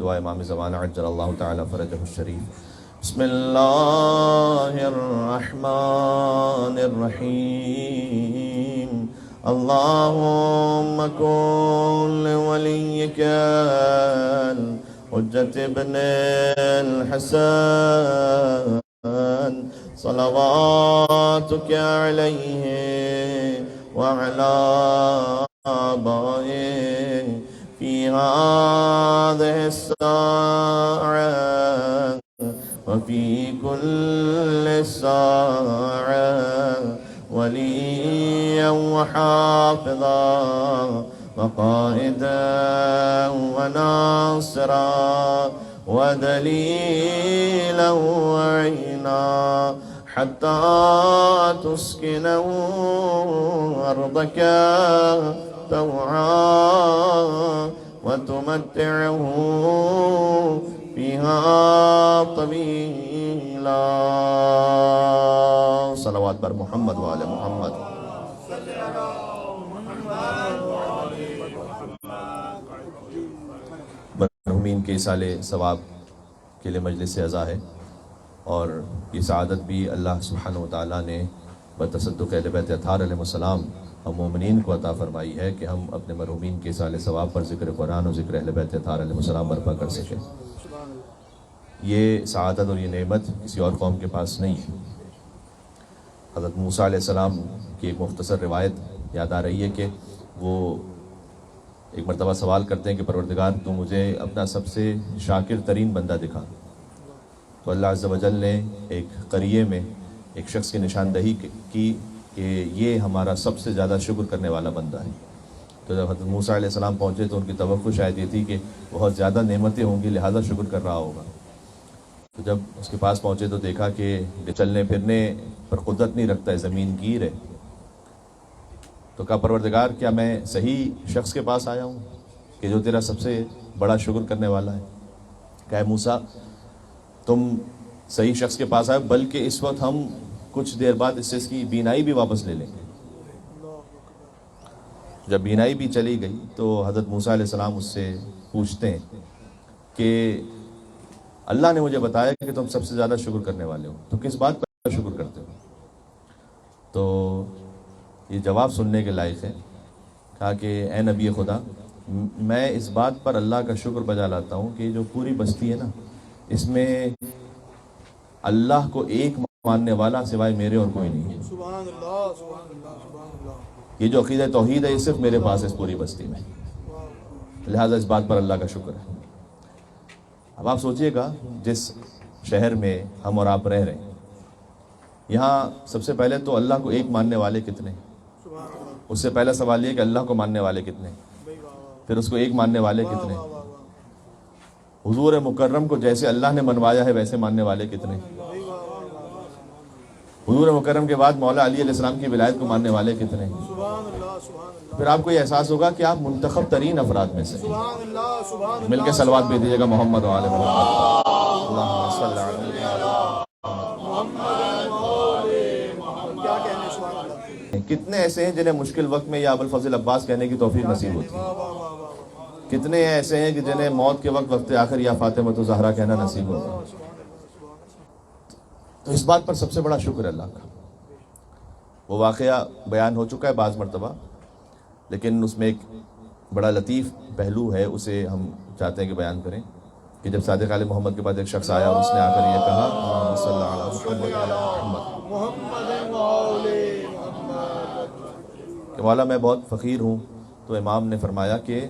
دعا امام زمانہ عجل اللہ تعالی فرجہ الشریف۔ بسم اللہ الرحمن الرحیم۔ اللہم کن لولیک الحجۃ ابن الحسن صلواتک علیہ وعلی آبائه في هذه الساعة وفي كل ساعة وليا وحافظا وقائدا وناصرا ودليلا وعينا حتى تسكنه أرضك طوعا وتمتعه فيها طويلا۔ صلوات بر محمد وآل محمد۔ مرحومین کے ایصال ثواب کے لیے مجلس اعزا ہے، اور یہ سعادت بھی اللہ سبحانہ وتعالیٰ نے بتصدق اہل بیت اطہار علیہ السلام ہم مومنین کو عطا فرمائی ہے کہ ہم اپنے مرحومین کے ایصال ثواب پر ذکر قرآن اور ذکر اہل بیت اطہار علیہ السلام برپا کر سکیں۔ یہ سعادت اور یہ نعمت کسی اور قوم کے پاس نہیں ہے۔ حضرت موسیٰ علیہ السلام کی ایک مختصر روایت یاد آ رہی ہے کہ وہ ایک مرتبہ سوال کرتے ہیں کہ پروردگار تو مجھے اپنا سب سے شاکر ترین بندہ دکھا، تو اللہ عز و جل نے ایک قریے میں ایک شخص کی نشاندہی کی کہ یہ ہمارا سب سے زیادہ شکر کرنے والا بندہ ہے۔ تو جب حضرت موسیٰ علیہ السلام پہنچے تو ان کی توقع شاید یہ تھی کہ بہت زیادہ نعمتیں ہوں گی لہذا شکر کر رہا ہوگا۔ تو جب اس کے پاس پہنچے تو دیکھا کہ چلنے پھرنے پر قدرت نہیں رکھتا ہے، زمین گیر ہے۔ تو کہا پروردگار کیا میں صحیح شخص کے پاس آیا ہوں کہ جو تیرا سب سے بڑا شکر کرنے والا ہے؟ کہا موسیٰ تم صحیح شخص کے پاس آئے، بلکہ اس وقت ہم کچھ دیر بعد اس سے اس کی بینائی بھی واپس لے لیں گے۔ جب بینائی بھی چلی گئی تو حضرت موسیٰ علیہ السلام اس سے پوچھتے ہیں کہ اللہ نے مجھے بتایا کہ تم سب سے زیادہ شکر کرنے والے ہو، تو کس بات پر شکر کرتے ہو؟ تو یہ جواب سننے کے لائق ہے۔ کہا کہ اے نبی خدا، میں اس بات پر اللہ کا شکر بجا لاتا ہوں کہ جو پوری بستی ہے نا، اس میں اللہ کو ایک ماننے والا سوائے میرے اور کوئی نہیں ہے۔ سبحان اللہ سبحان اللہ سبحان اللہ۔ یہ جو عقیدہ توحید ہے یہ صرف میرے پاس ہے اس پوری بستی میں، لہٰذا اس بات پر اللہ کا شکر ہے۔ اب آپ سوچئے گا جس شہر میں ہم اور آپ رہ رہے ہیں، یہاں سب سے پہلے تو اللہ کو ایک ماننے والے کتنے؟ اس سے پہلا سوال یہ کہ اللہ کو ماننے والے کتنے، پھر اس کو ایک ماننے والے کتنے؟ حضور مکرم کو جیسے اللہ نے منوایا ہے ویسے ماننے والے کتنے؟ حضور مکرم کے بعد مولا علی علیہ السلام کی ولایت کو ماننے والے کتنے؟ پھر آپ کو یہ احساس ہوگا کہ آپ منتخب ترین افراد میں سے۔ مل کے صلوات بھی دیجیے گا محمد وآل محمد۔ اللہم صلی علیہ۔ کتنے ایسے ہیں جنہیں مشکل وقت میں یا ابوالفضل عباس کہنے کی توفیق نصیب ہوتی ہے؟ کتنے ایسے ہیں کہ جنہیں موت کے وقت آخر یا فاطمہ الزہرا کہنا نصیب ہوتا ہے؟ تو اس بات پر سب سے بڑا شکر ہے اللہ کا۔ وہ واقعہ بیان ہو چکا ہے بعض مرتبہ، لیکن اس میں ایک بڑا لطیف پہلو ہے، اسے ہم چاہتے ہیں کہ بیان کریں کہ جب صادق علیہ محمد کے بعد ایک شخص آیا اور اس نے آ کر یہ کہا صلی اللہ علیہ محمد کہ مولا میں بہت فقیر ہوں، تو امام نے فرمایا کہ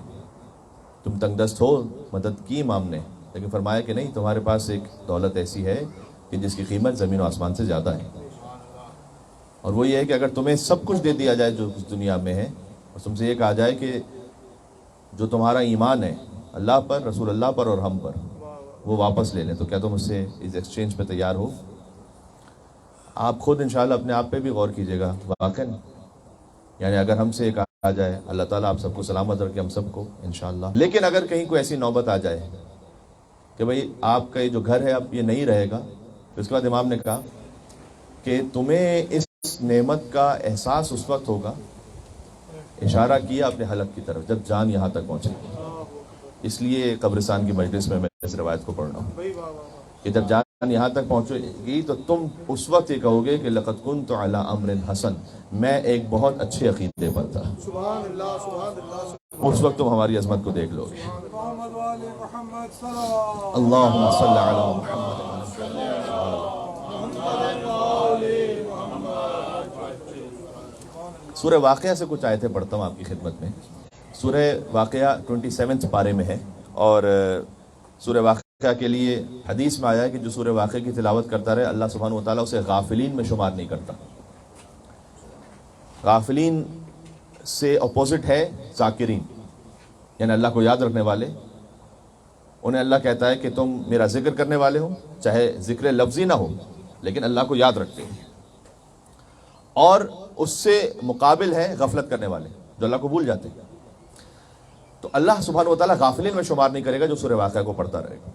تم تنگ دست ہو، مدد کی امام نے، لیکن فرمایا کہ نہیں، تمہارے پاس ایک دولت ایسی ہے کہ جس کی قیمت زمین و آسمان سے زیادہ ہے، اور وہ یہ ہے کہ اگر تمہیں سب کچھ دے دیا جائے جو اس دنیا میں ہے، اور تم سے یہ کہا جائے کہ جو تمہارا ایمان ہے اللہ پر، رسول اللہ پر اور ہم پر، وہ واپس لے لیں، تو کیا تم اس سے اس ایکسچینج پہ تیار ہو؟ آپ خود انشاءاللہ اپنے آپ پہ بھی غور کیجئے گا، واقعاً یعنی اگر ہم سے ایک آ جائے، اللہ تعالیٰ آپ سب کو سلامت رکھے، ہم سب کو انشاءاللہ۔ لیکن اگر کہیں کوئی ایسی نوبت آ جائے کہ بھئی آپ کا یہ جو گھر ہے اب یہ نہیں رہے گا، تو اس کے بعد امام نے کہا کہ تمہیں اس نعمت کا احساس اس وقت ہوگا، اشارہ کیا اپنے حلق کی طرف، جب جان یہاں تک پہنچے، اس لیے قبرستان کی مجلس میں اس روایت کو پڑھ رہا ہوں بھائی واہ واہ واہ. کہ جب جان یہاں تک پہنچے گی تو تم اس وقت یہ کہو گے کہ لقد كنت على امر حسن، میں ایک بہت اچھے عقیدے پر تھا. سبحان اللہ سبحان اللہ. اس وقت تم ہماری عظمت کو دیکھ لو گے. محمد والے محمد صلی اللہ اللہم صلی علی محمد. سورہ واقعہ سے کچھ آیتیں پڑھتا ہوں آپ کی خدمت میں. سورہ واقعہ 27 پارے میں ہے، اور سورہ واقعہ کے لیے حدیث میں آیا ہے کہ جو سورہ واقعہ کی تلاوت کرتا رہے اللہ سبحانہ و تعالیٰ اسے غافلین میں شمار نہیں کرتا. غافلین سے اپوزٹ ہے ذاکرین، یعنی اللہ کو یاد رکھنے والے. انہیں اللہ کہتا ہے کہ تم میرا ذکر کرنے والے ہو، چاہے ذکر لفظی نہ ہو لیکن اللہ کو یاد رکھتے ہو. اور اس سے مقابل ہے غفلت کرنے والے جو اللہ کو بھول جاتے ہیں. تو اللہ سبحانہ و تعالیٰ غافلین میں شمار نہیں کرے گا جو سورہ واقعہ کو پڑھتا رہے گا.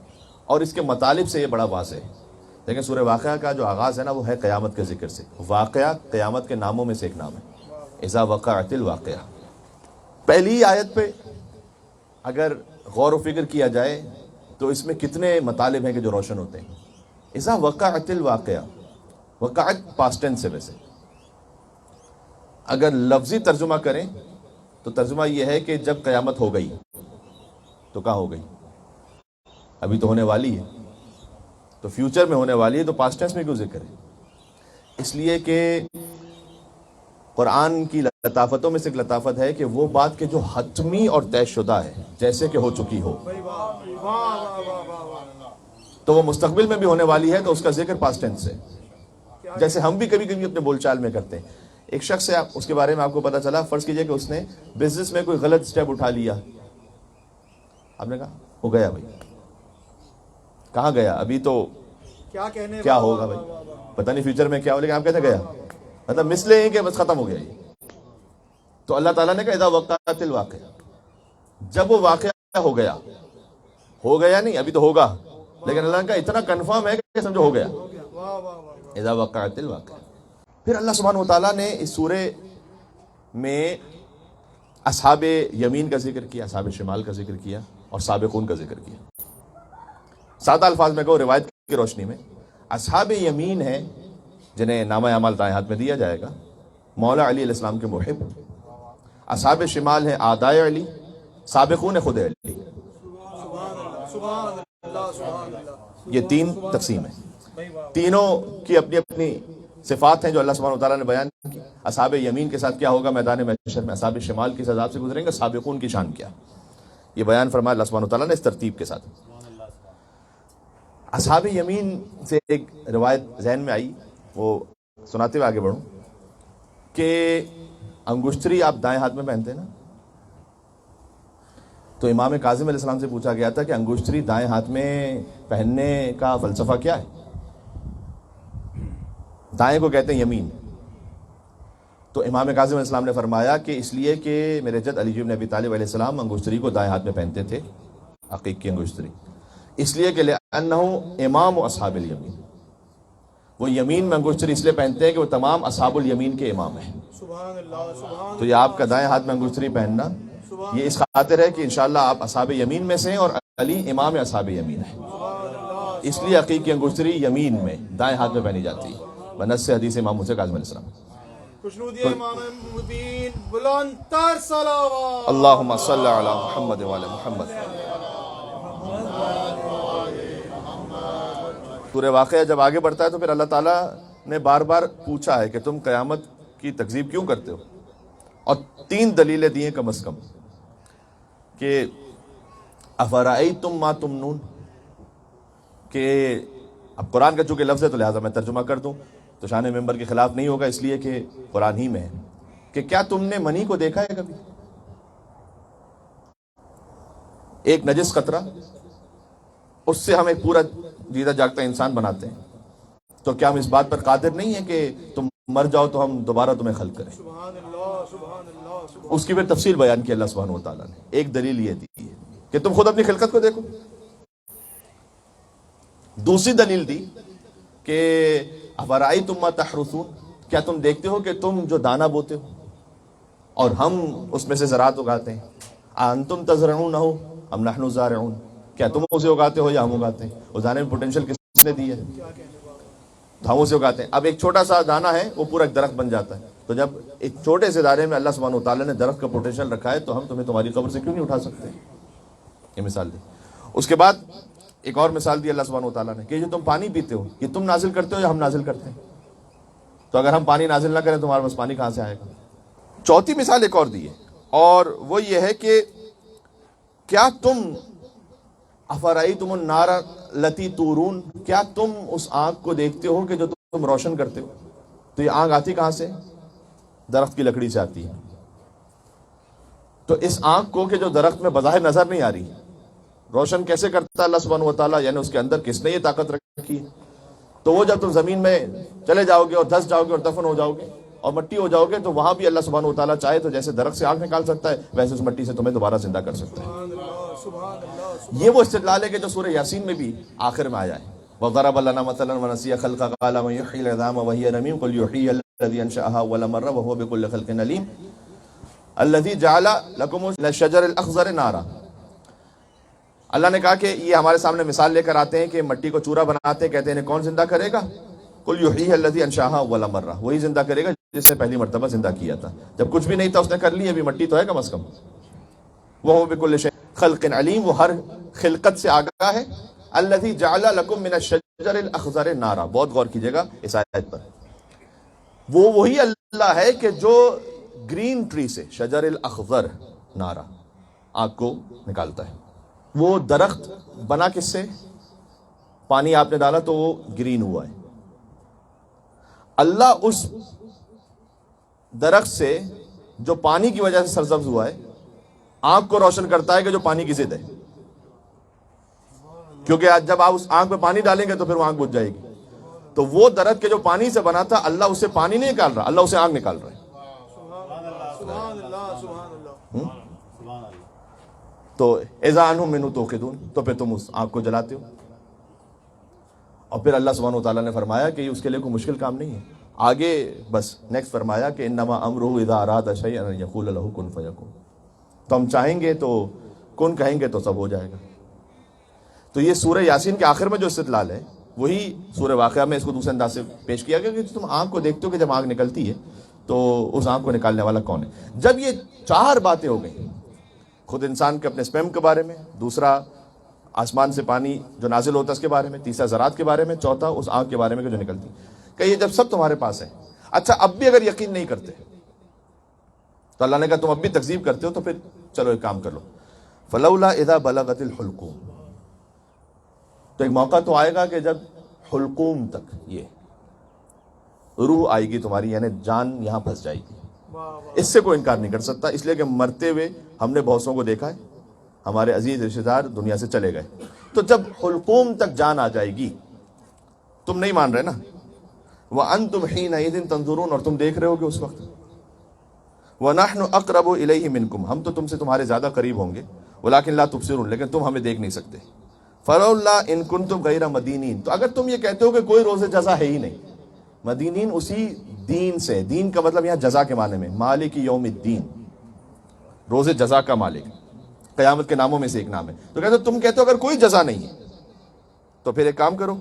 اور اس کے مطالب سے یہ بڑا واضح ہے. لیکن سورہ واقعہ کا جو آغاز ہے نا وہ ہے قیامت کے ذکر سے. واقعہ قیامت کے ناموں میں سے ایک نام ہے، اذا وقعت الواقعہ. پہلی آیت پہ اگر غور و فکر کیا جائے تو اس میں کتنے مطالب ہیں کہ جو روشن ہوتے ہیں. اذا وقعت الواقعہ، وقعت پاسٹ ٹینس سے. ویسے اگر لفظی ترجمہ کریں تو ترجمہ یہ ہے کہ جب قیامت ہو گئی. تو کہاں ہو گئی؟ ابھی تو ہونے والی ہے، تو فیوچر میں ہونے والی ہے، تو پاسٹ ٹینس میں کیوں ذکر ہے؟ اس لیے کہ قرآن کی لطافتوں میں سے ایک لطافت ہے کہ وہ بات کہ جو حتمی اور طے شدہ ہے جیسے کہ ہو چکی ہو، بھائی واہ واہ واہ واہ واہ. تو وہ مستقبل میں بھی ہونے والی ہے، تو اس کا ذکر پاسٹ ٹینس ہے. جیسے ہم بھی کبھی کبھی اپنے بول چال میں کرتے ہیں. ایک شخص ہے، اس کے بارے میں آپ کو پتا چلا، فرض کیجئے کہ اس نے بزنس میں کوئی غلط سٹیپ اٹھا لیا. آپ نے کہا ہو گیا بھائی. کہاں گیا؟ ابھی تو کیا کہنے کیا ہوگا بھائی، پتہ نہیں فیوچر میں کیا ہو، لیکن آپ کہتے گیا مطلب مثلے ہی کہ بس ختم ہو گیا یہ. تو اللہ تعالیٰ نے کہا اذا وقعت الواقعہ، جب وہ واقعہ ہو گیا. ہو گیا نہیں، ابھی تو ہوگا، لیکن اللہ نے کہا اتنا کنفرم ہے کہ سمجھو ہو گیا. واہ واہ واہ. اذا وقعت الواقعہ. پھر اللہ سبحانہ وتعالیٰ نے اس سورے میں اصحاب یمین کا ذکر کیا، اصحاب شمال کا ذکر کیا، اور سابقون کا ذکر کیا. سادہ الفاظ میں کہو روایت کی روشنی میں، اصحاب یمین ہیں جنہیں نامہ اعمال دائیں ہاتھ میں دیا جائے گا، مولا علی علیہ السلام کے محب. اصحاب شمال ہیں آدائے علی، سابقون خود علی. سبحان اللہ سبحان اللہ. یہ تین تقسیم ہیں. بھائی واہ. تینوں کی اپنی اپنی صفات ہیں جو اللہ سبحانہ وتعالیٰ نے بیان کی. اصحاب یمین کے ساتھ کیا ہوگا میدان محشر میں، اصحاب شمال کس عذاب سے گزریں گے، سابقون کی شان کیا، یہ بیان فرمایا اللہ سبحانہ وتعالیٰ نے اس ترتیب کے ساتھ. اصحاب یمین سے ایک روایت ذہن میں آئی، وہ سناتے ہوئے آگے بڑھوں کہ انگشتری آپ دائیں ہاتھ میں پہنتے ہیں نا، تو امام کاظم علیہ السلام سے پوچھا گیا تھا کہ انگشتری دائیں ہاتھ میں پہننے کا فلسفہ کیا ہے؟ دائیں کو کہتے ہیں یمین. تو امام کاظم علیہ السلام نے فرمایا کہ اس لیے کہ میرے جد علی بن ابی طالب علیہ السلام انگشتری کو دائیں ہاتھ میں پہنتے تھے، عقیق کی انگشتری، اس لیے کہ لأنہ امام اصحاب الیمین، وہ یمین میں انگشتری اس لیے پہنتے ہیں کہ وہ تمام اصحاب الیمین کے امام ہیں. سبحان اللہ سبحان. تو یہ آپ کا دائیں ہاتھ میں انگشتری پہننا یہ اس خاطر ہے کہ انشاءاللہ آپ اصحاب یمین میں سے ہیں اور علی امام اصحاب یمین ہے، اس لیے عقیق کی انگشتری یمین میں دائیں ہاتھ میں پہنی جاتی ہے بنص سے حدیث امام حسین کاظم علیہ السلام. خوشنودی امام مبین بلند تر صلوات. اللہم صلی علی محمد وعلی محمد. سورہ واقعہ جب آگے بڑھتا ہے تو پھر اللہ تعالیٰ نے بار بار پوچھا ہے کہ تم قیامت کی تکذیب کیوں کرتے ہو، اور 3 دلیلیں دی ہیں کم از کم کہ افرأیتم ما تمنون، کہ اب قرآن کا چونکہ لفظ ہے تو لہٰذا میں ترجمہ کر دوں تو شان ممبر کے خلاف نہیں ہوگا، اس لیے کہ قرآن ہی میں ہے کہ کیا تم نے منی کو دیکھا ہے کبھی؟ ایک نجس قطرہ، اس سے ہم ایک پورا جیتا جاگتا انسان بناتے ہیں، تو کیا ہم اس بات پر قادر نہیں ہیں کہ تم مر جاؤ تو ہم دوبارہ تمہیں خلق کریں؟ سبحان اللہ سبحان اللہ سبحان. اس کی پھر تفصیل بیان کی اللہ سبحانہ وتعالیٰ نے. ایک دلیل یہ دی ہے کہ تم خود اپنی خلقت کو دیکھو. دوسری دلیل دی کہ افرأیتم ما تحرثون، کیا تم دیکھتے ہو کہ تم جو دانہ بوتے ہو اور ہم اس میں سے زراعت اگاتے ہیں، انتم تزرعونہ، ام نحن الزارعون، کیا تم اسے اگاتے ہو یا ہم اگاتے ہیں؟ اگانے میں پوٹینشیل کس نے دی ہے؟ تو ہم اسے اگاتے ہیں. اب ایک چھوٹا سا دانہ ہے وہ پورا ایک درخت بن جاتا ہے. تو جب ایک چھوٹے سے دانے میں اللہ سبحانہ و تعالیٰ نے درخت کا پوٹینشیل رکھا ہے تو ہم تمہیں تمہاری قبر سے کیوں نہیں اٹھا سکتے؟ یہ مثال دی. اس کے بعد ایک اور مثال دی اللہ سبحانہ و تعالیٰ نے کہ جو تم پانی پیتے ہو یہ تم نازل کرتے ہو یا ہم نازل کرتے ہیں؟ تو اگر ہم پانی نازل نہ کریں تو ہمارے پاس پانی کہاں سے آئے گا؟ چوتھی مثال ایک اور دی ہے اور وہ یہ ہے کہ کیا تم افرأیتم النار التی تورون، کیا تم اس آگ کو دیکھتے ہو کہ جو تم روشن کرتے ہو؟ تو یہ آگ آتی کہاں سے؟ درخت کی لکڑی سے آتی ہے. تو اس آگ کو کہ جو درخت میں بظاہر نظر نہیں آ رہی روشن کیسے کرتا ہے اللہ سبحانہ و تعالیٰ، یعنی اس کے اندر کس نے یہ طاقت رکھی ہے؟ تو وہ جب تم زمین میں چلے جاؤ گے اور دھس جاؤ گے اور دفن ہو جاؤ گے اور مٹی ہو جاؤ گے تو وہاں بھی اللہ سبحانہ و تعالیٰ چاہے تو جیسے درخت سے آگ نکال سکتا ہے ویسے اس مٹی سے تمہیں دوبارہ زندہ کر سکتا ہے. یہ وہ استدلال ہے کہ جو سورہ یاسین میں بھی آخر میں آیا ہے. وَضَرَبَ لَنَا مَثَلًا وَنَسِیَ خَلْقَهُ قَالَ مَن يُحْيِي الْعِظَامَ وَهِيَ رَمِيمٌ قُلْ يُحْيِيهَا الَّذِي أَنشَأَهَا أَوَّلَ مَرَّةٍ وَهُوَ بِكُلِّ خَلْقٍ عَلِيمٌ الَّذِي جَعَلَ لَكُمُ مِنَ الشَّجَرِ الْأَخْضَرِ نَارًا. اللہ نے کہا کہ یہ ہمارے سامنے مثال لے کر آتے ہیں کہ مٹی کو چورا بناتے ہیں، کہتے ہیں کون زندہ کرے گا؟ قُلْ يُحْيِيهَا الَّذِي أَنشَأَهَا أَوَّلَ مَرَّةٍ، وہی زندہ کرے گا جس نے پہلی مرتبہ زندہ کیا تھا. جب کچھ بھی نہیں تھا اس نے کر لی، ابھی مٹی تو ہے کم از کم. وَهُوَ بِكُلِّ خَلْقٍ عَلِيمٌ، وہ ہر خلقت سے آگاہ ہے. الَّذِي جَعَلَ لَكُم مِّنَ الشَّجَرِ الْأَخْضَرِ نَارًا، بہت غور کیجئے گا اس آیت پر. وہ وہی اللہ ہے کہ جو گرین ٹری سے شجر الاخضر نارا آگ کو نکالتا ہے. وہ درخت بنا کس سے؟ پانی آپ نے ڈالا تو وہ گرین ہوا ہے. اللہ اس درخت سے جو پانی کی وجہ سے سرسبز ہوا ہے آنکھ کو روشن کرتا ہے کہ جو پانی کی ضد ہے، کیونکہ جب آپ اس آنکھ پہ پانی ڈالیں گے تو پھر وہ آنکھ بجھ جائے گی. تو وہ درخت کے جو پانی سے بنا تھا اللہ اسے پانی نہیں نکال رہا، اللہ اسے آنکھ نکال رہا ہے. سبحان اللہ سبحان اللہ. تو اذا انہم منہ توقدون، تو پھر تم اس آنکھ کو جلاتے ہو. اور پھر اللہ سبحانہ و تعالیٰ نے فرمایا کہ یہ اس کے لیے کوئی مشکل کام نہیں ہے. آگے بس نیکسٹ فرمایا کہ انما امرہ اذا اراد شیئا ان یقول له کن فیکون. تو ہم چاہیں گے تو کن کہیں گے تو سب ہو جائے گا. تو یہ سورہ یاسین کے آخر میں جو استدلال ہے وہی سورہ واقعہ میں اس کو دوسرے انداز سے پیش کیا گیا کہ تم آنکھ کو دیکھتے ہو کہ جب آنکھ نکلتی ہے تو اس آنکھ کو نکالنے والا کون ہے. جب یہ چار باتیں ہو گئیں، خود انسان کے اپنے اسپیم کے بارے میں، دوسرا آسمان سے پانی جو نازل ہوتا ہے اس کے بارے میں، تیسرا زراعت کے بارے میں، چوتھا اس آنکھ کے بارے میں کہ جو نکلتی. کہ یہ جب سب تمہارے پاس ہے، اچھا اب بھی اگر یقین نہیں کرتے تو اللہ نے کہا تم اب بھی تکذیب کرتے ہو تو پھر چلو ایک کام کر لو. فلولا اذا بلغت الحلقوم، تو ایک موقع تو آئے گا کہ جب حلقوم تک یہ روح آئے گی تمہاری، یعنی جان یہاں پھنس جائے گی. اس سے کوئی انکار نہیں کر سکتا، اس لیے کہ مرتے ہوئے ہم نے بہت سو کو دیکھا ہے، ہمارے عزیز رشتہ دار دنیا سے چلے گئے. تو جب حلقوم تک جان آ جائے گی، تم نہیں مان رہے نا، وَأَنْتُمْ حِينَئِذٍ تَنْظُرُونَ، اور تم دیکھ رہے ہو کہ اس وقت وَنَحْنُ أَقْرَبُ إِلَيْهِ مِنْكُمْ، ہم تو تم سے تمہارے زیادہ قریب ہوں گے، وَلَكِنْ لَا تُبْصِرُونَ، لیکن تم ہمیں دیکھ نہیں سکتے. فَلَوْلَا إِن كُنْتُمْ غَيْرَ مَدِينِينَ، تو اگر تم یہ کہتے ہو کہ کوئی روز جزا ہے ہی نہیں، مدینین اسی دین سے، دین کا مطلب یہاں جزا کے معنی میں، مالک یوم الدین، روز جزا کا مالک، قیامت کے ناموں میں سے ایک نام ہے. تو کہتے تم کہتے ہو اگر کوئی جزا نہیں ہے تو پھر ایک کام کرو،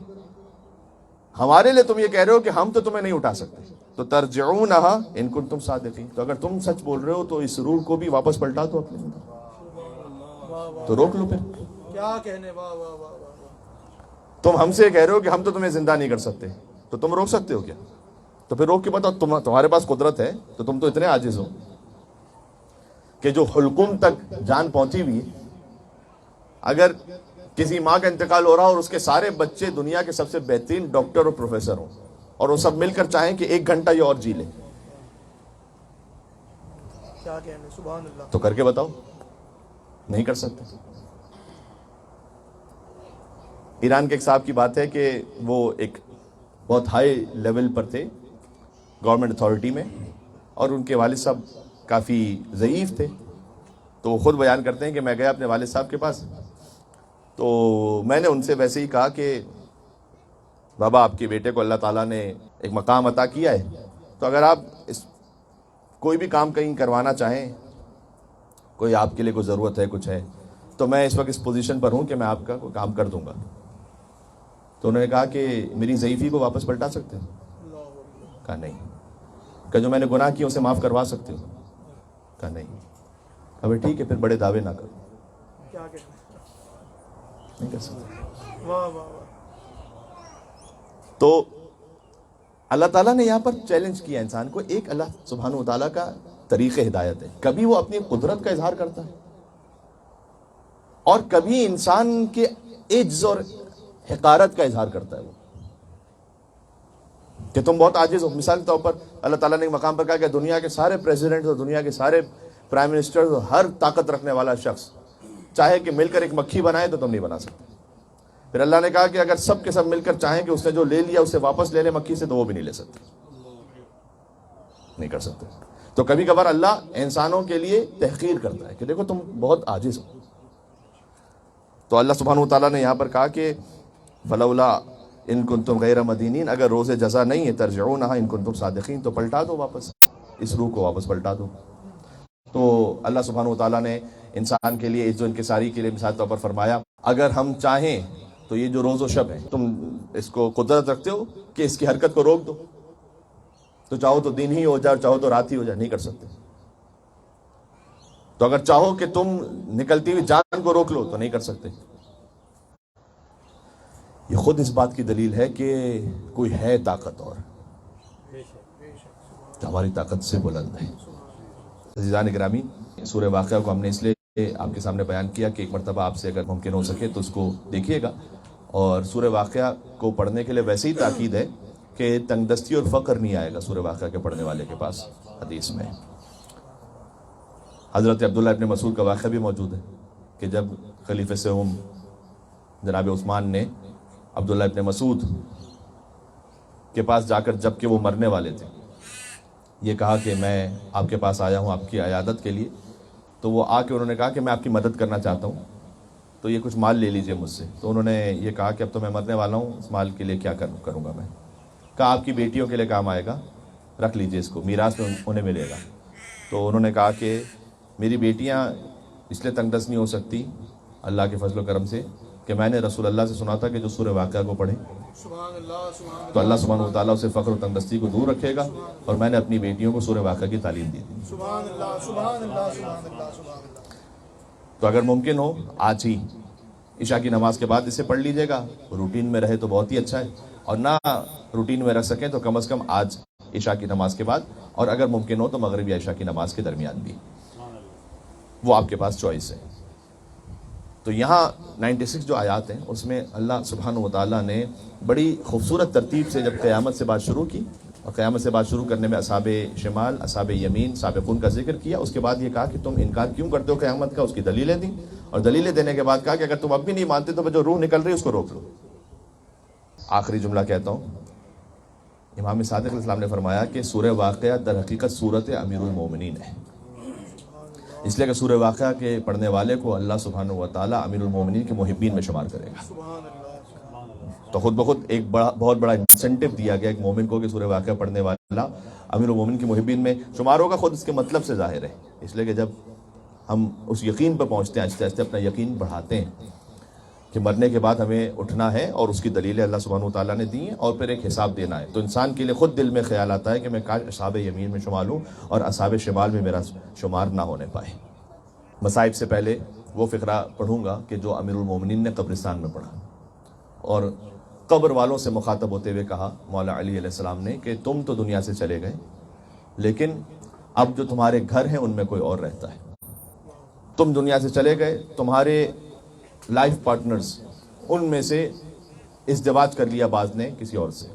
ہمارے لیے تم یہ کہہ رہے ہو کہ ہم تو تمہیں نہیں اٹھا سکتے، تو ترجعونہا ان کنتم صادقین، تو اگر تم سچ بول رہے ہو تو اس روح کو بھی واپس پلٹا دو اپنے اندر، تو روک لو. پھر کیا کہنے، واہ واہ واہ واہ. تم ہم سے کہہ رہے ہو کہ ہم تو تمہیں زندہ نہیں کر سکتے، تو تم روک سکتے ہو کیا؟ تو پھر روک کے بتاؤ، تمہارے پاس قدرت ہے تو تم تو اتنے عاجز ہو کہ جو حلقوم تک جان پہنچی ہوئی ہے، اگر کسی ماں کا انتقال ہو رہا اور اس کے سارے بچے دنیا کے سب سے بہترین ڈاکٹر اور پروفیسر ہوں اور وہ سب مل کر چاہیں کہ ایک گھنٹہ یہ اور جی لے، کیا کہنے، سبحان اللہ. تو کر کے بتاؤ، نہیں کر سکتے. ایران کے ایک صاحب کی بات ہے کہ وہ ایک بہت ہائی لیول پر تھے گورنمنٹ اتھارٹی میں، اور ان کے والد صاحب کافی ضعیف تھے. تو وہ خود بیان کرتے ہیں کہ میں گیا اپنے والد صاحب کے پاس، تو میں نے ان سے ویسے ہی کہا کہ بابا آپ کے بیٹے کو اللہ تعالیٰ نے ایک مقام عطا کیا ہے، تو اگر آپ کوئی بھی کام کہیں کروانا چاہیں، کوئی آپ کے لیے کوئی ضرورت ہے، کچھ ہے، تو میں اس وقت اس پوزیشن پر ہوں کہ میں آپ کا کوئی کام کر دوں گا. تو انہوں نے کہا کہ میری ضعیفی کو واپس پلٹا سکتے ہیں؟ کہا نہیں. کہ جو میں نے گناہ کیا اسے معاف کروا سکتے ہو؟ کہا نہیں. ابھی ٹھیک ہے پھر بڑے دعوے نہ کرو. کیا کہنا نہیں کر سکتے. واہ واہ واہ. تو اللہ تعالیٰ نے یہاں پر چیلنج کیا انسان کو. ایک اللہ سبحانہ و تعالیٰ کا طریق ہدایت ہے. کبھی وہ اپنی قدرت کا اظہار کرتا ہے اور کبھی انسان کے عجز اور حقارت کا اظہار کرتا ہے وہ کہ تم بہت عاجز ہو. مثال کے طور پر اللہ تعالیٰ نے ایک مقام پر کہا کہ دنیا کے سارے پریزیڈنٹ اور دنیا کے سارے پرائم منسٹر اور ہر طاقت رکھنے والا شخص چاہے کہ مل کر ایک مکھی بنائے تو تم نہیں بنا سکتے. پھر اللہ نے کہا کہ اگر سب کے سب مل کر چاہیں کہ اس نے جو لے لیا اسے واپس لے لے مکھی سے تو وہ بھی نہیں لے سکتے, نہیں کر سکتے. تو کبھی کبھار اللہ انسانوں کے لیے تحقیر کرتا ہے کہ دیکھو تم بہت عاجز ہو. تو اللہ سبحانہ و تعالیٰ نے یہاں پر کہا کہ فلولا ان کنتم غیر مدینین, اگر روز جزا نہیں ہے ترجعونہا ان کنتم صادقین, تو پلٹا دو واپس, اس روح کو واپس پلٹا دو. تو اللہ سبحانہ و تعالیٰ نے انسان کے لیے عز و انکساری کے لیے مثال طور پر فرمایا اگر ہم چاہیں تو یہ جو روز و شب ہے تم اس کو قدرت رکھتے ہو کہ اس کی حرکت کو روک دو, تو چاہو تو دن ہی ہو جائے, چاہو تو رات ہی ہو جائے, نہیں کر سکتے. تو اگر چاہو کہ تم نکلتی ہوئی جان کو روک لو تو نہیں کر سکتے. یہ خود اس بات کی دلیل ہے کہ کوئی ہے طاقت اور جو ہماری طاقت سے بلند ہے. عزیزان گرامی, سورہ واقعہ کو ہم نے اس لیے آپ کے سامنے بیان کیا کہ ایک مرتبہ آپ سے اگر ممکن ہو سکے تو اس کو دیکھیے گا. اور سورہ واقعہ کو پڑھنے کے لیے ویسے ہی تاکید ہے کہ تنگ دستی اور فقر نہیں آئے گا سورہ واقعہ کے پڑھنے والے کے پاس. حدیث میں حضرت عبداللہ ابن مسعود کا واقعہ بھی موجود ہے کہ جب خلیفہ سوم جناب عثمان نے عبداللہ ابن مسعود کے پاس جا کر جب کہ وہ مرنے والے تھے یہ کہا کہ میں آپ کے پاس آیا ہوں آپ کی عیادت کے لیے, تو وہ آ کے انہوں نے کہا کہ میں آپ کی مدد کرنا چاہتا ہوں تو یہ کچھ مال لے لیجئے مجھ سے. تو انہوں نے یہ کہا کہ اب تو میں مرنے والا ہوں, اس مال کے لیے کیا کروں گا میں. کہا آپ کی بیٹیوں کے لیے کام آئے گا, رکھ لیجئے اس کو, میراث میں انہیں ملے گا. تو انہوں نے کہا کہ میری بیٹیاں اس لیے تنگ دست نہیں ہو سکتی اللہ کے فضل و کرم سے کہ میں نے رسول اللہ سے سنا تھا کہ جو سورہ واقعہ کو پڑھے تو اللہ سبحانہ و تعالیٰ اسے فقر و تنگ دستی کو دور رکھے گا, اور میں نے اپنی بیٹیوں کو سورہ واقعہ کی تعلیم دی تھی. سبحان اللہ سبحان اللہ سبحان اللہ سبحان اللہ. تو اگر ممکن ہو آج ہی عشاء کی نماز کے بعد اسے پڑھ لیجئے گا. روٹین میں رہے تو بہت ہی اچھا ہے, اور نہ روٹین میں رکھ سکیں تو کم از کم آج عشاء کی نماز کے بعد, اور اگر ممکن ہو تو مغرب یا عشاء کی نماز کے درمیان بھی, وہ آپ کے پاس چوائس ہے. تو یہاں 96 جو آیات ہیں اس میں اللہ سبحانہ و تعالیٰ نے بڑی خوبصورت ترتیب سے جب قیامت سے بات شروع کی, اور قیامت سے بات شروع کرنے میں اصحاب شمال, اصحاب یمین, سابقون کا ذکر کیا. اس کے بعد یہ کہا کہ تم انکار کیوں کرتے ہو قیامت کا, اس کی دلیلیں دیں, اور دلیلیں دینے کے بعد کہا کہ اگر تم اب بھی نہیں مانتے تو جو روح نکل رہی ہے اس کو روک لو. آخری جملہ کہتا ہوں, امام صادق علیہ السلام نے فرمایا کہ سورہ واقعہ در حقیقت سورت امیر المومنین ہے, اس لیے کہ سورہ واقعہ کے پڑھنے والے کو اللہ سبحانہ و تعالیٰ امیر المومنین کے محبین میں شمار کرے گا. تو خود بخود ایک بہت بڑا انسینٹو دیا گیا ایک مومن کو کہ سورہ واقعہ پڑھنے والا امیر المومنین کے محبین میں شمار ہوگا. خود اس کے مطلب سے ظاہر ہے, اس لیے کہ جب ہم اس یقین پر پہنچتے ہیں, آہستہ آہستہ اپنا یقین بڑھاتے ہیں کہ مرنے کے بعد ہمیں اٹھنا ہے, اور اس کی دلیلیں اللہ سبحانہ و تعالیٰ نے دی ہیں, اور پھر ایک حساب دینا ہے, تو انسان کے لیے خود دل میں خیال آتا ہے کہ میں کاش اصحاب یمین میں شمار ہوں اور اصحاب شمال میں میرا شمار نہ ہونے پائے. مصائب سے پہلے وہ فقرہ پڑھوں گا کہ جو امیر المومنین نے قبرستان میں پڑھا, اور قبر والوں سے مخاطب ہوتے ہوئے کہا مولا علی علیہ السلام نے کہ تم تو دنیا سے چلے گئے, لیکن اب جو تمہارے گھر ہیں ان میں کوئی اور رہتا ہے. تم دنیا سے چلے گئے, تمہارے لائف پارٹنرز ان میں سے ازدواج کر لیا بعض نے کسی اور سے.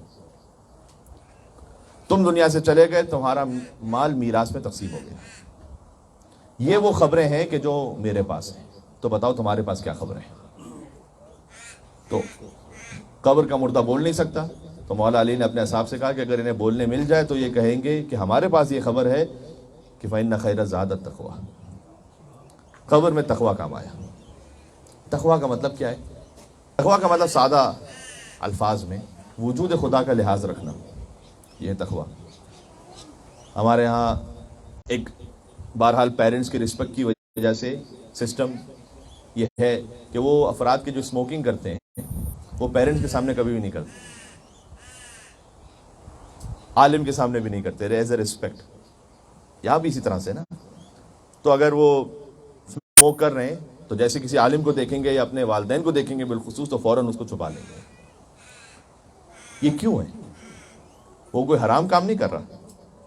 تم دنیا سے چلے گئے, تمہارا مال میراث میں تقسیم ہو گیا. یہ وہ خبریں ہیں کہ جو میرے پاس ہیں, تو بتاؤ تمہارے پاس کیا خبریں ہیں. تو قبر کا مردہ بول نہیں سکتا, تو مولا علی نے اپنے اصحاب سے کہا کہ اگر انہیں بولنے مل جائے تو یہ کہیں گے کہ ہمارے پاس یہ خبر ہے کہ فَإِنَّ خَيْرَ الزَّادِ التَّقْوَىٰ, قبر میں تقویٰ کام آیا. تقویٰ کا مطلب کیا ہے؟ تقویٰ کا مطلب سادہ الفاظ میں وجود خدا کا لحاظ رکھنا, یہ تقویٰ. ہمارے ہاں ایک بہرحال پیرنٹس کی رسپیکٹ کی وجہ سے سسٹم یہ ہے کہ وہ افراد کے جو اسموکنگ کرتے ہیں وہ پیرنٹس کے سامنے کبھی بھی نہیں کرتے، عالم کے سامنے بھی نہیں کرتے، ایز اے رسپیکٹ. یہاں بھی اسی طرح سے نا، تو اگر وہ اسموک کر رہے ہیں تو جیسے کسی عالم کو دیکھیں گے یا اپنے والدین کو دیکھیں گے بالخصوص تو فوراً اس کو چھپا لیں گے. یہ کیوں ہے؟ وہ کوئی حرام کام نہیں کر رہا،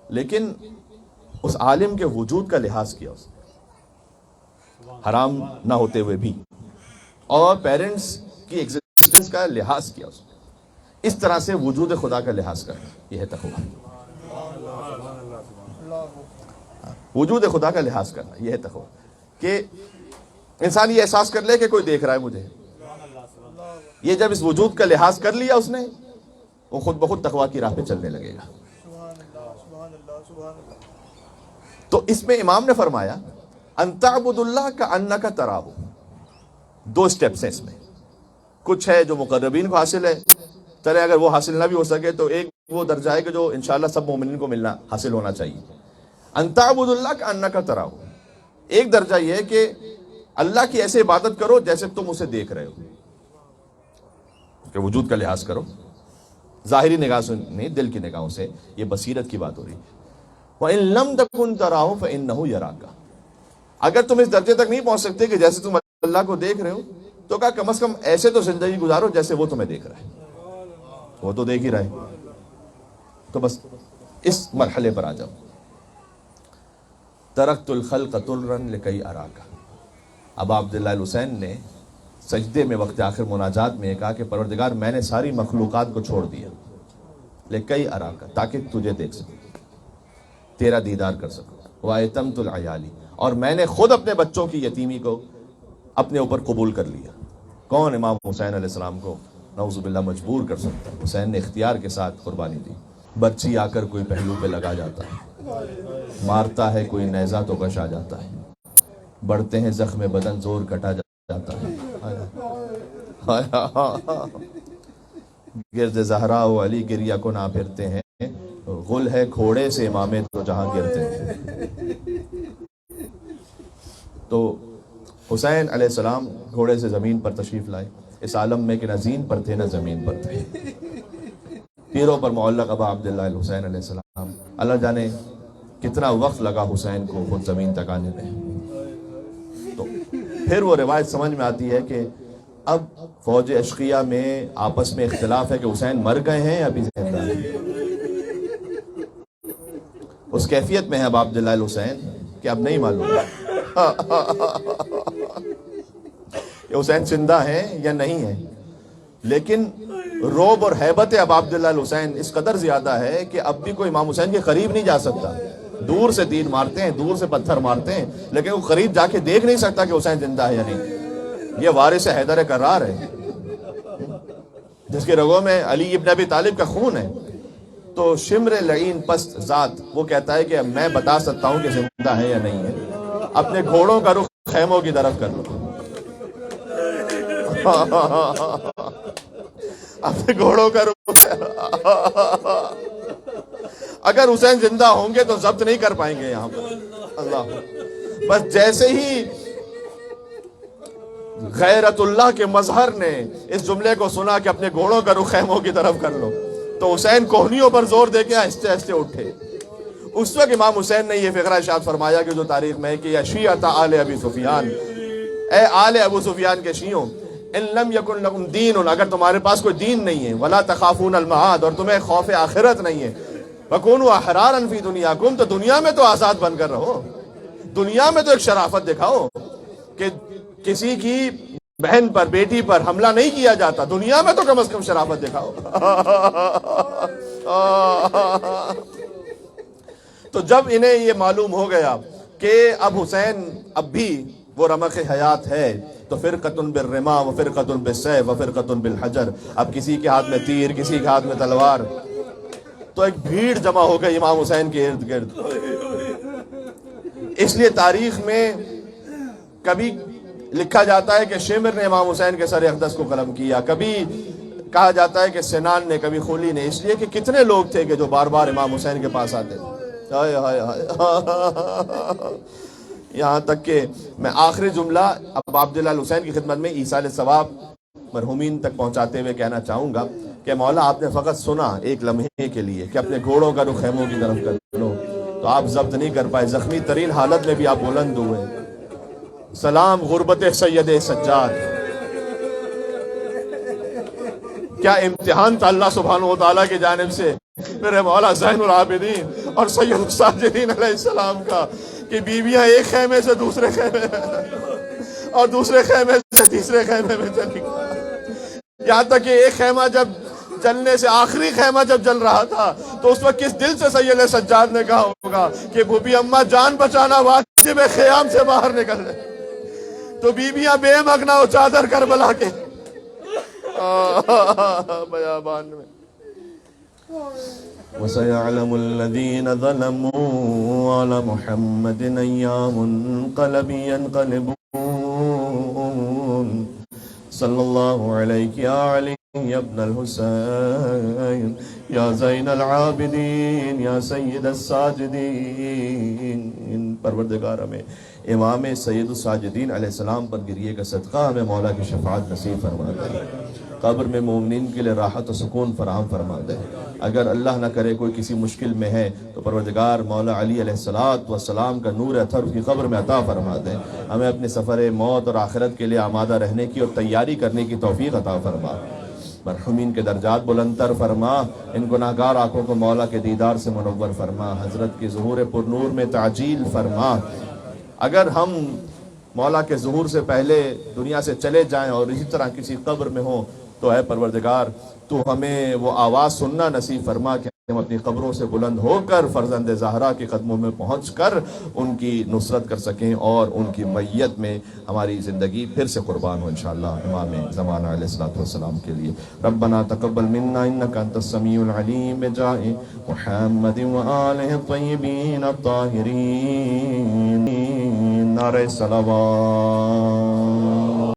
لیکن اس عالم کے وجود کا لحاظ کیا اس نے، حرام نہ ہوتے ہوئے بھی، اور پیرنٹس کی ایگزسٹنس کا لحاظ کیا اس نے. اس طرح سے وجود خدا کا لحاظ کرنا، یہ ہے تقویٰ. وجود خدا کا لحاظ کرنا یہ ہے تقویٰ، کہ انسان یہ احساس کر لے کہ کوئی دیکھ رہا ہے مجھے. یہ جب اس وجود کا لحاظ کر لیا اس نے، وہ خود بخود تقویٰ کی راہ پہ چلنے لگے گا. تو اس میں امام نے فرمایا ان تعبد اللہ کأنک تراہ. دو سٹیپس ہیں اس میں. کچھ ہے جو مقربین کو حاصل ہے، چلے اگر وہ حاصل نہ بھی ہو سکے تو ایک وہ درجہ ہے کہ جو انشاءاللہ سب مومنین کو ملنا حاصل ہونا چاہیے. ان تعبد اللہ کأنک تراہ، ایک درجہ یہ ہے کہ اللہ کی ایسے عبادت کرو جیسے تم اسے دیکھ رہے ہو، کہ وجود کا لحاظ کرو، ظاہری نگاہ سے نہیں، دل کی نگاہوں سے. یہ بصیرت کی بات ہو رہی ہے. وَإِن لَمْ تَكُنْ تَرَاهُ فَإِنَّهُ يَرَاكَ. اگر تم اس درجے تک نہیں پہنچ سکتے کہ جیسے تم اللہ کو دیکھ رہے ہو، تو کہا کم از کم ایسے تو زندگی گزارو جیسے وہ تمہیں دیکھ رہا ہے. وہ تو دیکھ ہی رہا ہے. تو بس اس مرحلے پر آ جاؤ. ترکت الخلق طرا لکی اراک. ابا عبداللہ الحسین نے سجدے میں وقت آخر مناجات میں کہا کہ پروردگار میں نے ساری مخلوقات کو چھوڑ دیا لکی اراک، تاکہ تجھے دیکھ سکوں، تیرا دیدار کر سکوں. وَأَيْتَمْتُ الْعَيَالِ، اور میں نے خود اپنے بچوں کی یتیمی کو اپنے اوپر قبول کر لیا. کون امام حسین علیہ السلام کو نعوذ باللہ مجبور کر سکتا ہے؟ حسین نے اختیار کے ساتھ قربانی دی. برچی آ کر کوئی پہلو پہ لگا جاتا ہے، مارتا ہے کوئی نیزہ تو کش آ جاتا ہے، بڑھتے ہیں زخم بدن زور کٹا جاتا ہے. گرد زہرا و علی گریہ کو نہ پھرتے ہیں، غل ہے گھوڑے سے امامے تو جہاں گرتے ہیں. تو حسین علیہ السلام گھوڑے سے زمین پر تشریف لائے، اس عالم میں کہ نہ زین پر تھے نہ زمین پر تھے. پیروں پر معلق ابا عبداللہ الحسین علیہ السلام. اللہ جانے کتنا وقت لگا حسین کو خود زمین تک آنے میں. تو پھر وہ روایت سمجھ میں آتی ہے کہ اب فوج اشقیہ میں آپس میں اختلاف ہے کہ حسین مر گئے ہیں یا ابھی زندہ ہیں. اس کیفیت میں ہے ابا عبداللہ الحسین کہ اب نہیں معلوم کہ حسین زندہ ہیں یا نہیں ہیں. لیکن روب اور حیبت ابا عبداللہ الحسین اس قدر زیادہ ہے کہ اب بھی کوئی امام حسین کے قریب نہیں جا سکتا. دور سے تیر مارتے ہیں، دور سے پتھر مارتے ہیں، لیکن وہ قریب جا کے دیکھ نہیں سکتا کہ حسین زندہ ہے یا نہیں. یہ وارث حیدر کرار ہے جس کے رگوں میں علی ابن ابی طالب کا خون ہے. تو شمر لعین پست ذات وہ کہتا ہے کہ میں بتا سکتا ہوں کہ زندہ ہے یا نہیں ہے. اپنے گھوڑوں کا رخ خیموں کی طرف کر لو. اپنے گھوڑوں کا رخ. اگر حسین زندہ ہوں گے تو ضبط نہیں کر پائیں گے یہاں پر. اللہ، بس جیسے ہی غیرت اللہ کے مظہر نے اس جملے کو سنا کہ اپنے گھوڑوں کا رخ خیموں کی طرف کر لو، تو حسین کوہنیوں پر زور دے کے آہستہ آہستہ اٹھے. اس وقت امام حسین نے یہ فقرہ ارشاد فرمایا کہ جو تاریخ میں ہے کہ یا شیعۃ آل ابی سفیان، اے آل ابو سفیان کے شیعوں، ان لم یکن لکم دین، اگر تمہارے پاس کوئی دین نہیں ہے، ولا تخافون المعاد، اور تمہیں خوف آخرت نہیں ہے، فکونوا احرارا فی دنیاکم، تو دنیا میں تو آزاد بن کر رہو، دنیا میں تو ایک شرافت دکھاؤ کہ کسی کی بہن پر بیٹی پر حملہ نہیں کیا جاتا. دنیا میں تو کم از کم شرافت دکھاؤ. تو جب انہیں یہ معلوم ہو گیا کہ اب حسین اب بھی وہ رمق حیات ہے، تو فرقۃ بالرما و فرقۃ بالسیف و فرقۃ بالحجر، اب کسی کے ہاتھ میں تیر، کسی کے ہاتھ میں تلوار. تو ایک بھیڑ جمع ہو گئی امام حسین کے ارد گرد. اس لیے تاریخ میں کبھی لکھا جاتا ہے کہ شمر نے امام حسین کے سر اقدس کو قلم کیا، کبھی کہا جاتا ہے کہ سنان نے، کبھی خولی نے. اس لیے کہ کتنے لوگ تھے کہ جو بار بار امام حسین کے پاس آتے. یہاں تک کہ میں آخری جملہ اب عبداللہ حسین کی خدمت میں ایصال ثواب مرحومین تک پہنچاتے ہوئے کہنا چاہوں گا کہ مولا آپ نے فقط سنا ایک لمحے کے لیے کہ اپنے گھوڑوں کا رخ خیموں کی طرف کر لو، تو آپ ضبط نہیں کر پائے، زخمی ترین حالت میں بھی آپ بلند ہوئے. سلام غربت سید سجاد. کیا امتحان تھا اللہ سبحانہ و تعالیٰ کی جانب سے میرے مولا زین العابدین اور سید الساجدین علیہ السلام کا کہ بیویاں ایک خیمے سے دوسرے خیمے اور دوسرے خیمے سے تیسرے خیمے میں چلی گئی، یہاں تک کہ ایک خیمہ جب جلنے سے آخری خیمہ جب جل رہا تھا تو اس وقت کس دل سے سید سجاد نے کہا ہوگا کہ بھوپی اماں جان بچانا واجب ہے، خیام سے باہر نکل رہے تو بیویاں بے مغنا و چادر کربلا کے بیابان میں. وَسَيَعْلَمُ الَّذِينَ ظَلَمُوا عَلَى مُحَمَّدٍ أَيَّ مُنْقَلَبٍ يَنْقَلِبُونَ صلی اللہ علیہ یا علی ابن الحسین یا زین العابدین یا سید الساجدین. پروردگار ہمیں امام سید الساجدین علیہ السلام پر گریے کا صدقہ ہمیں مولا کی شفاعت نصیب فرما دے، قبر میں مومنین کے لیے راحت و سکون فراہم فرما دے. اگر اللہ نہ کرے کوئی کسی مشکل میں ہے تو پروردگار مولا علی علیہ السلام کا نور اثر کی قبر میں عطا فرما دے. ہمیں اپنے سفر موت اور آخرت کے لیے آمادہ رہنے کی اور تیاری کرنے کی توفیق عطا فرما. مرحومین کے درجات بلندتر فرما، ان گناہگار آنکھوں کو مولا کے دیدار سے منور فرما، حضرت کے ظہور پر نور میں تعجیل فرما. اگر ہم مولا کے ظہور سے پہلے دنیا سے چلے جائیں اور اسی طرح کسی قبر میں ہوں تو اے پروردگار تو ہمیں وہ آواز سننا نصیب فرما کہ ہم اپنی قبروں سے بلند ہو کر فرزند زہرا کے قدموں میں پہنچ کر ان کی نصرت کر سکیں اور ان کی میت میں ہماری زندگی پھر سے قربان ہو انشاءاللہ امام زمانہ علیہ السلام کے لیے. ربنا تقبل منا انک انت السمیع العلیم بجاہ محمد وآلہ الطیبین الطاہرین. نعرہ صلوات.